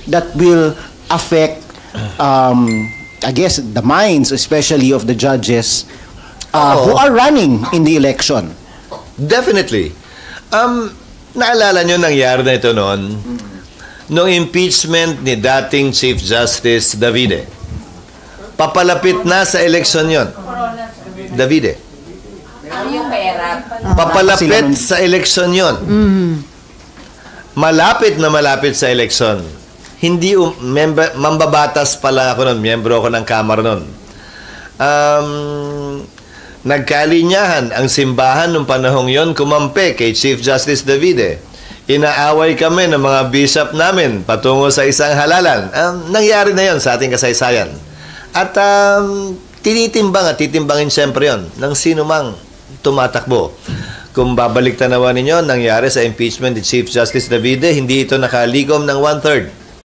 that will affect, I guess, the minds, especially of the judges who are running in the election. Definitely. Naalala nyo nangyari na ito noon? Noong impeachment ni dating Chief Justice Davide. Papalapit na sa eleksyon yon. Davide. Papalapit sa eleksyon yon. Malapit na malapit sa eleksyon. Hindi mambabatas pala ako noon. Miyembro ako ng Kamara noon. Nagkalinyahan ang simbahan nung panahong yon, kumampi kay Chief Justice Davide. Inaaway kami ng mga bishop namin patungo sa isang halalan. Nangyari na yon sa ating kasaysayan. At tinitimbang at titimbangin siyempre yon ng sino mang tumatakbo. Kung babalik tanawan ninyo, nangyari sa impeachment ni Chief Justice Davide, hindi ito nakaligom ng 1/3.